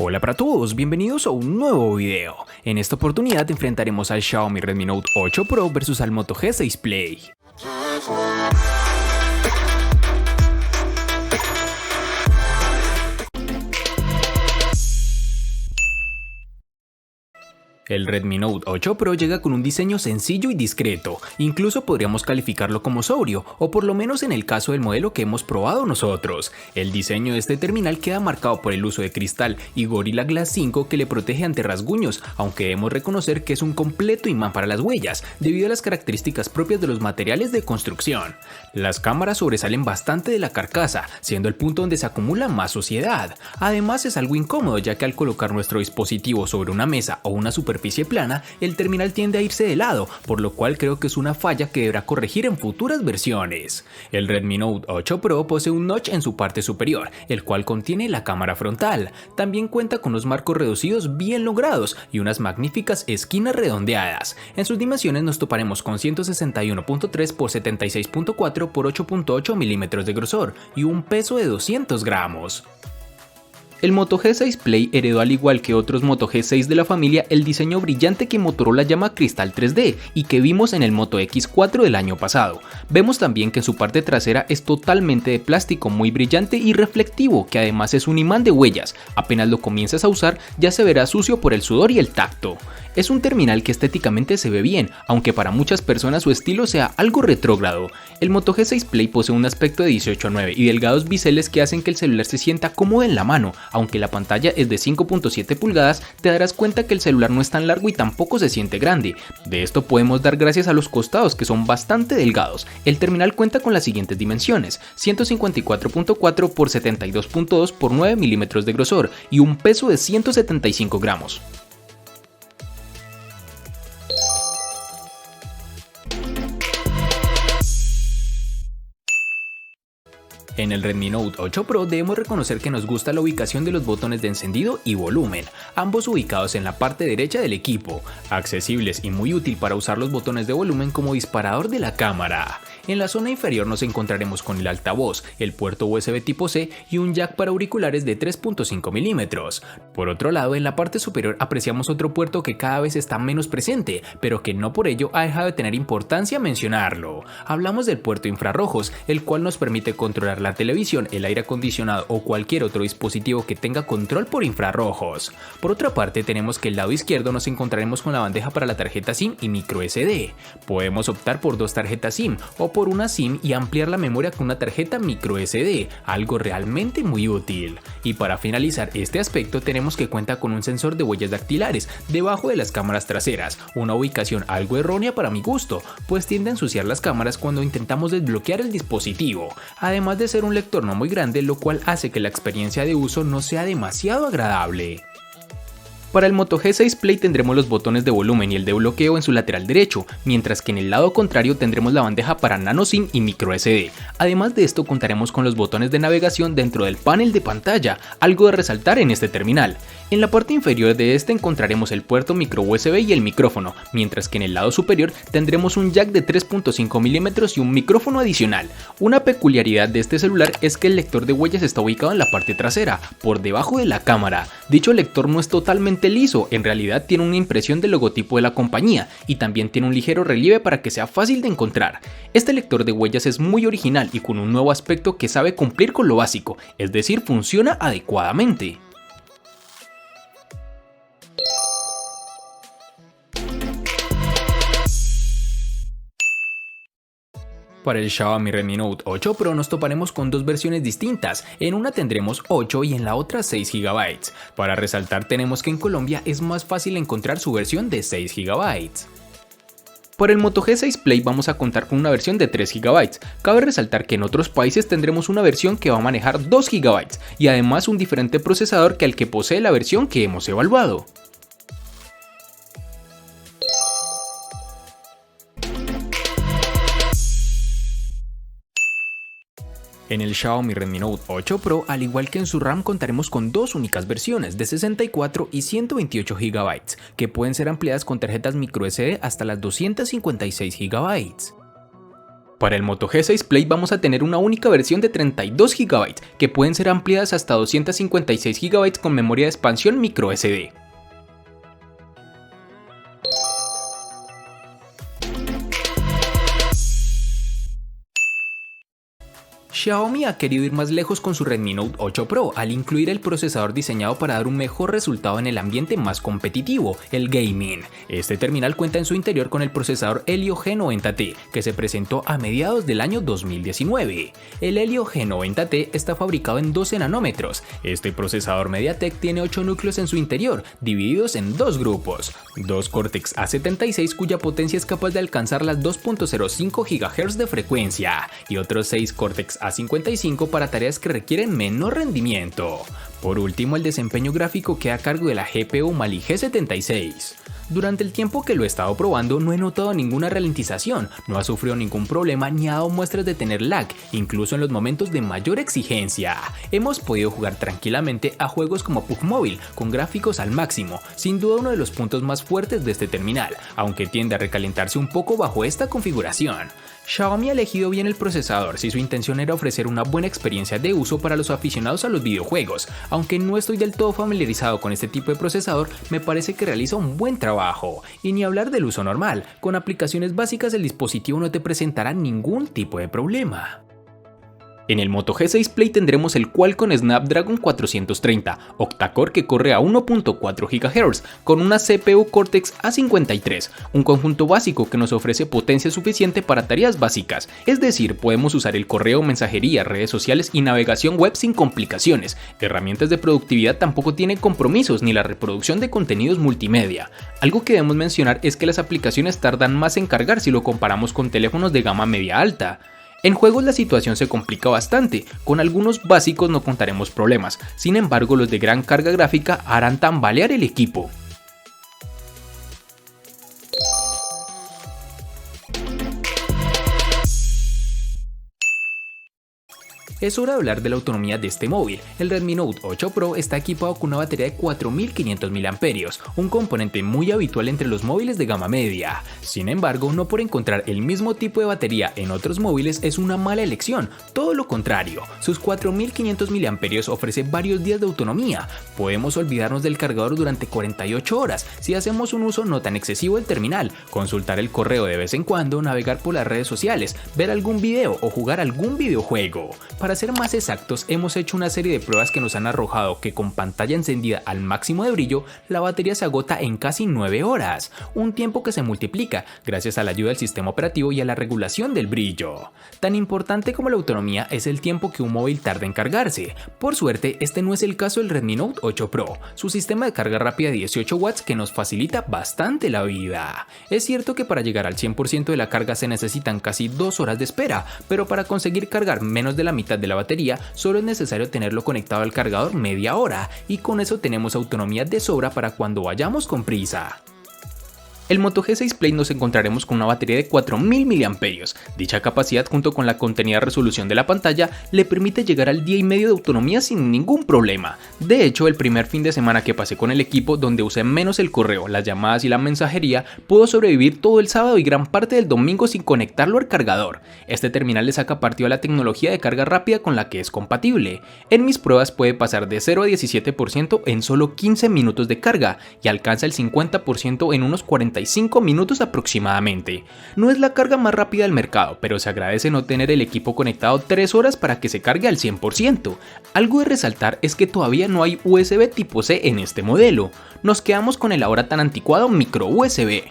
Hola para todos, bienvenidos a un nuevo video. En esta oportunidad enfrentaremos al Xiaomi Redmi Note 8 Pro versus al Moto G6 Play. El Redmi Note 8 Pro llega con un diseño sencillo y discreto, incluso podríamos calificarlo como sobrio, o por lo menos en el caso del modelo que hemos probado nosotros. El diseño de este terminal queda marcado por el uso de cristal y Gorilla Glass 5 que le protege ante rasguños, aunque debemos reconocer que es un completo imán para las huellas, debido a las características propias de los materiales de construcción. Las cámaras sobresalen bastante de la carcasa, siendo el punto donde se acumula más suciedad. Además es algo incómodo, ya que al colocar nuestro dispositivo sobre una mesa o una superficie plana, el terminal tiende a irse de lado, por lo cual creo que es una falla que deberá corregir en futuras versiones. El Redmi Note 8 Pro posee un notch en su parte superior, el cual contiene la cámara frontal. También cuenta con unos marcos reducidos bien logrados y unas magníficas esquinas redondeadas. En sus dimensiones nos toparemos con 161.3 x 76.4 x 8.8 milímetros de grosor y un peso de 200 gramos. El Moto G6 Play heredó, al igual que otros Moto G6 de la familia, el diseño brillante que Motorola llama Cristal 3D y que vimos en el Moto X4 del año pasado. Vemos también que su parte trasera es totalmente de plástico muy brillante y reflectivo, que además es un imán de huellas. Apenas lo comienzas a usar ya se verá sucio por el sudor y el tacto. Es un terminal que estéticamente se ve bien, aunque para muchas personas su estilo sea algo retrógrado. El Moto G6 Play posee un aspecto de 18:9 y delgados biseles que hacen que el celular se sienta cómodo en la mano. Aunque la pantalla es de 5.7 pulgadas, te darás cuenta que el celular no es tan largo y tampoco se siente grande. De esto podemos dar gracias a los costados, que son bastante delgados. El terminal cuenta con las siguientes dimensiones: 154.4 x 72.2 x 9 milímetros de grosor y un peso de 175 gramos. En el Redmi Note 8 Pro debemos reconocer que nos gusta la ubicación de los botones de encendido y volumen, ambos ubicados en la parte derecha del equipo, accesibles y muy útil para usar los botones de volumen como disparador de la cámara. En la zona inferior nos encontraremos con el altavoz, el puerto USB tipo C y un jack para auriculares de 3.5 milímetros. Por otro lado, en la parte superior apreciamos otro puerto que cada vez está menos presente, pero que no por ello ha dejado de tener importancia mencionarlo. Hablamos del puerto infrarrojos, el cual nos permite controlar la televisión, el aire acondicionado o cualquier otro dispositivo que tenga control por infrarrojos. Por otra parte, tenemos que el lado izquierdo nos encontraremos con la bandeja para la tarjeta SIM y micro SD. Podemos optar por dos tarjetas SIM o por una SIM y ampliar la memoria con una tarjeta micro SD, algo realmente muy útil. Y para finalizar este aspecto tenemos que cuenta con un sensor de huellas dactilares debajo de las cámaras traseras, una ubicación algo errónea para mi gusto, pues tiende a ensuciar las cámaras cuando intentamos desbloquear el dispositivo, además de ser un lector no muy grande, lo cual hace que la experiencia de uso no sea demasiado agradable. Para el Moto G6 Play tendremos los botones de volumen y el de bloqueo en su lateral derecho, mientras que en el lado contrario tendremos la bandeja para nano SIM y micro SD. Además de esto contaremos con los botones de navegación dentro del panel de pantalla, algo de resaltar en este terminal. En la parte inferior de este encontraremos el puerto micro USB y el micrófono, mientras que en el lado superior tendremos un jack de 3.5 milímetros y un micrófono adicional. Una peculiaridad de este celular es que el lector de huellas está ubicado en la parte trasera, por debajo de la cámara. Dicho lector no es totalmente liso, en realidad tiene una impresión del logotipo de la compañía y también tiene un ligero relieve para que sea fácil de encontrar. Este lector de huellas es muy original y con un nuevo aspecto que sabe cumplir con lo básico, es decir, funciona adecuadamente. Para el Xiaomi Redmi Note 8 Pro nos toparemos con dos versiones distintas, en una tendremos 8 y en la otra 6 GB. Para resaltar tenemos que en Colombia es más fácil encontrar su versión de 6 GB. Para el Moto G6 Play vamos a contar con una versión de 3 GB. Cabe resaltar que en otros países tendremos una versión que va a manejar 2 GB y además un diferente procesador que al que posee la versión que hemos evaluado. En el Xiaomi Redmi Note 8 Pro, al igual que en su RAM, contaremos con dos únicas versiones de 64 y 128 GB, que pueden ser ampliadas con tarjetas microSD hasta las 256 GB. Para el Moto G6 Play vamos a tener una única versión de 32 GB, que pueden ser ampliadas hasta 256 GB con memoria de expansión microSD. Xiaomi ha querido ir más lejos con su Redmi Note 8 Pro al incluir el procesador diseñado para dar un mejor resultado en el ambiente más competitivo, el gaming. Este terminal cuenta en su interior con el procesador Helio G90T, que se presentó a mediados del año 2019. El Helio G90T está fabricado en 12 nanómetros. Este procesador MediaTek tiene 8 núcleos en su interior, divididos en dos grupos. Dos Cortex A76 cuya potencia es capaz de alcanzar las 2.05 GHz de frecuencia y otros 6 Cortex A55 para tareas que requieren menor rendimiento. Por último, el desempeño gráfico queda a cargo de la GPU Mali G76. Durante el tiempo que lo he estado probando no he notado ninguna ralentización, no ha sufrido ningún problema ni ha dado muestras de tener lag, incluso en los momentos de mayor exigencia. Hemos podido jugar tranquilamente a juegos como PUBG Mobile, con gráficos al máximo, sin duda uno de los puntos más fuertes de este terminal, aunque tiende a recalentarse un poco bajo esta configuración. Xiaomi ha elegido bien el procesador si su intención era ofrecer una buena experiencia de uso para los aficionados a los videojuegos. Aunque no estoy del todo familiarizado con este tipo de procesador, me parece que realiza un buen trabajo. Y ni hablar del uso normal, con aplicaciones básicas el dispositivo no te presentará ningún tipo de problema. En el Moto G6 Play tendremos el Qualcomm Snapdragon 430 octa-core que corre a 1.4 GHz con una CPU Cortex A53, un conjunto básico que nos ofrece potencia suficiente para tareas básicas, es decir, podemos usar el correo, mensajería, redes sociales y navegación web sin complicaciones. Herramientas de productividad tampoco tienen compromisos ni la reproducción de contenidos multimedia. Algo que debemos mencionar es que las aplicaciones tardan más en cargar si lo comparamos con teléfonos de gama media alta. En juegos la situación se complica bastante, con algunos básicos no contaremos problemas, sin embargo los de gran carga gráfica harán tambalear el equipo. Es hora de hablar de la autonomía de este móvil. El Redmi Note 8 Pro está equipado con una batería de 4500 mAh, un componente muy habitual entre los móviles de gama media. Sin embargo, no por encontrar el mismo tipo de batería en otros móviles es una mala elección, todo lo contrario. Sus 4500 mAh ofrece varios días de autonomía. Podemos olvidarnos del cargador durante 48 horas si hacemos un uso no tan excesivo del terminal, consultar el correo de vez en cuando, navegar por las redes sociales, ver algún video o jugar algún videojuego. Para ser más exactos, hemos hecho una serie de pruebas que nos han arrojado que con pantalla encendida al máximo de brillo, la batería se agota en casi 9 horas, un tiempo que se multiplica gracias a la ayuda del sistema operativo y a la regulación del brillo. Tan importante como la autonomía es el tiempo que un móvil tarda en cargarse. Por suerte, este no es el caso del Redmi Note 8 Pro, su sistema de carga rápida de 18 watts que nos facilita bastante la vida. Es cierto que para llegar al 100% de la carga se necesitan casi 2 horas de espera, pero para conseguir cargar menos de la mitad de la batería solo es necesario tenerlo conectado al cargador media hora y con eso tenemos autonomía de sobra para cuando vayamos con prisa. El Moto G6 Play nos encontraremos con una batería de 4000 mAh. Dicha capacidad junto con la contenida resolución de la pantalla le permite llegar al día y medio de autonomía sin ningún problema. De hecho, el primer fin de semana que pasé con el equipo, donde usé menos el correo, las llamadas y la mensajería, pudo sobrevivir todo el sábado y gran parte del domingo sin conectarlo al cargador. Este terminal le saca partido a la tecnología de carga rápida con la que es compatible. En mis pruebas puede pasar de 0 a 17% en solo 15 minutos de carga y alcanza el 50% en unos 45 minutos aproximadamente. No es la carga más rápida del mercado, pero se agradece no tener el equipo conectado 3 horas para que se cargue al 100%. Algo de resaltar es que todavía no hay USB tipo C en este modelo. Nos quedamos con el ahora tan anticuado micro USB.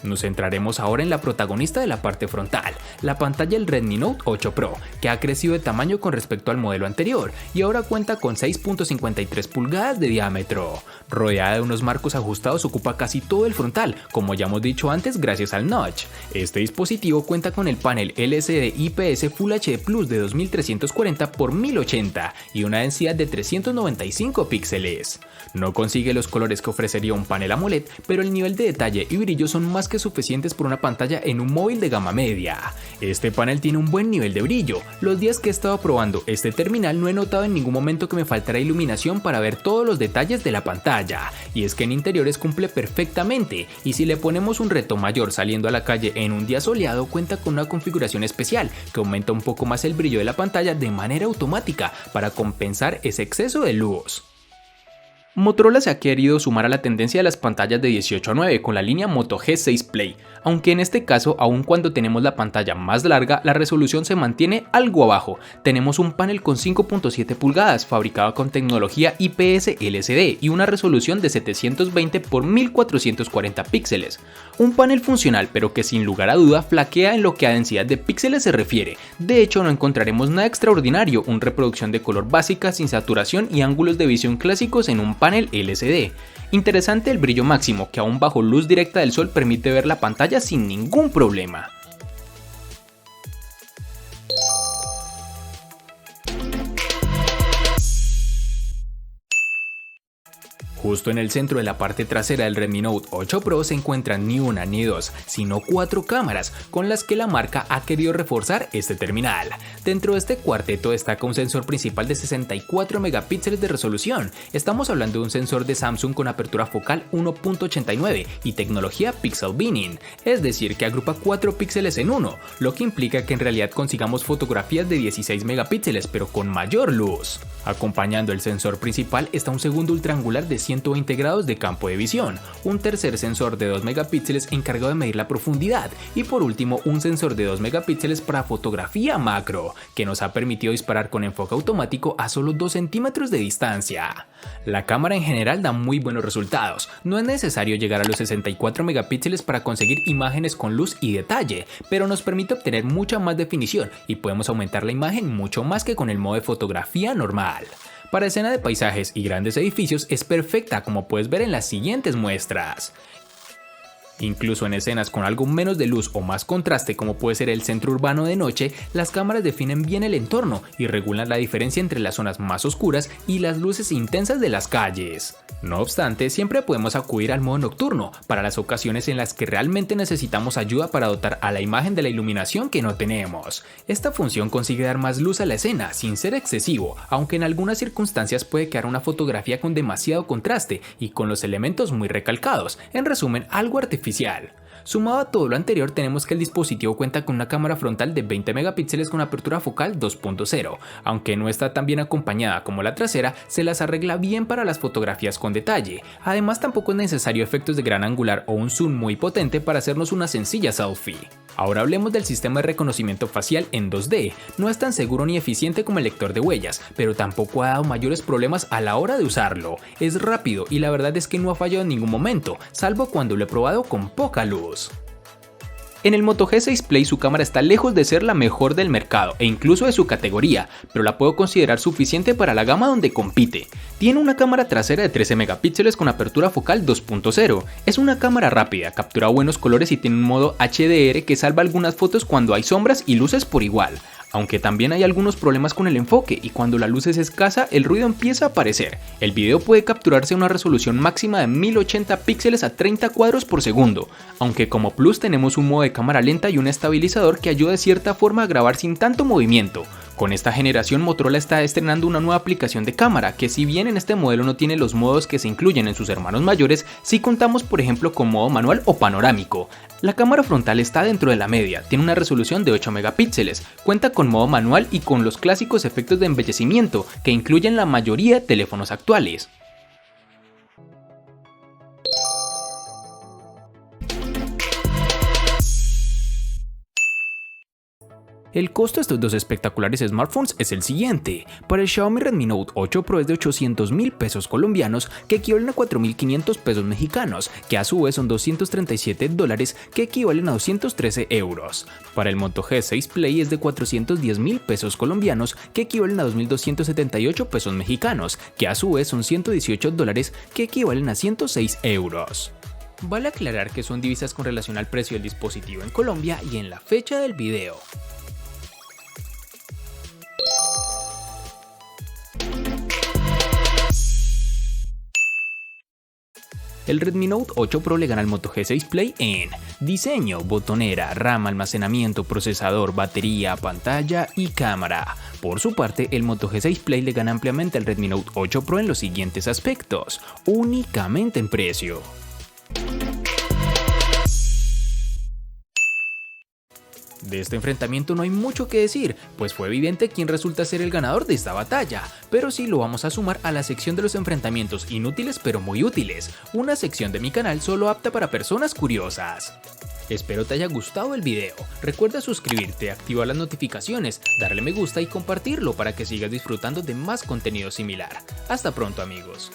Nos centraremos ahora en la protagonista de la parte frontal, la pantalla del Redmi Note 8 Pro, que ha crecido de tamaño con respecto al modelo anterior y ahora cuenta con 6.53 pulgadas de diámetro. Rodeada de unos marcos ajustados ocupa casi todo el frontal, como ya hemos dicho antes gracias al notch. Este dispositivo cuenta con el panel LCD IPS Full HD Plus de 2340 x 1080 y una densidad de 395 píxeles. No consigue los colores que ofrecería un panel AMOLED, pero el nivel de detalle y brillo son más que suficientes por una pantalla en un móvil de gama media. Este panel tiene un buen nivel de brillo. Los días que he estado probando este terminal no he notado en ningún momento que me faltara iluminación para ver todos los detalles de la pantalla, y es que en interiores cumple perfectamente, y si le ponemos un reto mayor saliendo a la calle en un día soleado, cuenta con una configuración especial que aumenta un poco más el brillo de la pantalla de manera automática para compensar ese exceso de luz. Motorola se ha querido sumar a la tendencia de las pantallas de 18:9 con la línea Moto G6 Play, aunque en este caso, aun cuando tenemos la pantalla más larga, la resolución se mantiene algo abajo. Tenemos un panel con 5.7 pulgadas fabricado con tecnología IPS LCD y una resolución de 720 x 1440 píxeles. Un panel funcional, pero que sin lugar a duda flaquea en lo que a densidad de píxeles se refiere. De hecho, no encontraremos nada extraordinario, una reproducción de color básica sin saturación y ángulos de visión clásicos en un panel LCD. Interesante el brillo máximo, que aún bajo luz directa del sol permite ver la pantalla sin ningún problema. Justo en el centro de la parte trasera del Redmi Note 8 Pro se encuentran ni una ni dos, sino 4 cámaras con las que la marca ha querido reforzar este terminal. Dentro de este cuarteto destaca un sensor principal de 64 megapíxeles de resolución. Estamos hablando de un sensor de Samsung con apertura focal 1.89 y tecnología Pixel Binning, es decir que agrupa 4 píxeles en uno, lo que implica que en realidad consigamos fotografías de 16 megapíxeles pero con mayor luz. Acompañando el sensor principal está un segundo ultraangular de 120 grados de campo de visión, un tercer sensor de 2 megapíxeles encargado de medir la profundidad y por último un sensor de 2 megapíxeles para fotografía macro, que nos ha permitido disparar con enfoque automático a solo 2 centímetros de distancia. La cámara en general da muy buenos resultados, no es necesario llegar a los 64 megapíxeles para conseguir imágenes con luz y detalle, pero nos permite obtener mucha más definición y podemos aumentar la imagen mucho más que con el modo de fotografía normal. Para escena de paisajes y grandes edificios es perfecta, como puedes ver en las siguientes muestras. Incluso en escenas con algo menos de luz o más contraste, como puede ser el centro urbano de noche, las cámaras definen bien el entorno y regulan la diferencia entre las zonas más oscuras y las luces intensas de las calles. No obstante, siempre podemos acudir al modo nocturno para las ocasiones en las que realmente necesitamos ayuda para dotar a la imagen de la iluminación que no tenemos. Esta función consigue dar más luz a la escena sin ser excesivo, aunque en algunas circunstancias puede quedar una fotografía con demasiado contraste y con los elementos muy recalcados, en resumen algo artificial. Sumado a todo lo anterior, tenemos que el dispositivo cuenta con una cámara frontal de 20 megapíxeles con apertura focal 2.0, aunque no está tan bien acompañada como la trasera, se las arregla bien para las fotografías con detalle. Además, tampoco es necesario efectos de gran angular o un zoom muy potente para hacernos una sencilla selfie. Ahora hablemos del sistema de reconocimiento facial en 2D. No es tan seguro ni eficiente como el lector de huellas, pero tampoco ha dado mayores problemas a la hora de usarlo. Es rápido y la verdad es que no ha fallado en ningún momento, salvo cuando lo he probado con poca luz. En el Moto G6 Play su cámara está lejos de ser la mejor del mercado e incluso de su categoría, pero la puedo considerar suficiente para la gama donde compite. Tiene una cámara trasera de 13 megapíxeles con apertura focal 2.0. Es una cámara rápida, captura buenos colores y tiene un modo HDR que salva algunas fotos cuando hay sombras y luces por igual. Aunque también hay algunos problemas con el enfoque y cuando la luz es escasa el ruido empieza a aparecer. El video puede capturarse a una resolución máxima de 1080 píxeles a 30 cuadros por segundo, aunque como plus tenemos un modo de cámara lenta y un estabilizador que ayuda de cierta forma a grabar sin tanto movimiento. Con esta generación Motorola está estrenando una nueva aplicación de cámara que, si bien en este modelo no tiene los modos que se incluyen en sus hermanos mayores, sí contamos por ejemplo con modo manual o panorámico. La cámara frontal está dentro de la media, tiene una resolución de 8 megapíxeles, cuenta con modo manual y con los clásicos efectos de embellecimiento que incluyen la mayoría de teléfonos actuales. El costo de estos dos espectaculares smartphones es el siguiente. Para el Xiaomi Redmi Note 8 Pro es de 800.000 pesos colombianos, que equivalen a 4.500 pesos mexicanos, que a su vez son $237, que equivalen a 213 euros. Para el Moto G6 Play es de 410.000 pesos colombianos, que equivalen a 2.278 pesos mexicanos, que a su vez son $118, que equivalen a 106 euros. Vale aclarar que son divisas con relación al precio del dispositivo en Colombia y en la fecha del video. El Redmi Note 8 Pro le gana al Moto G6 Play en diseño, botonera, RAM, almacenamiento, procesador, batería, pantalla y cámara. Por su parte, el Moto G6 Play le gana ampliamente al Redmi Note 8 Pro en los siguientes aspectos, únicamente en precio. De este enfrentamiento no hay mucho que decir, pues fue evidente quién resulta ser el ganador de esta batalla, pero sí lo vamos a sumar a la sección de los enfrentamientos inútiles pero muy útiles, una sección de mi canal solo apta para personas curiosas. Espero te haya gustado el video, recuerda suscribirte, activar las notificaciones, darle me gusta y compartirlo para que sigas disfrutando de más contenido similar. Hasta pronto amigos.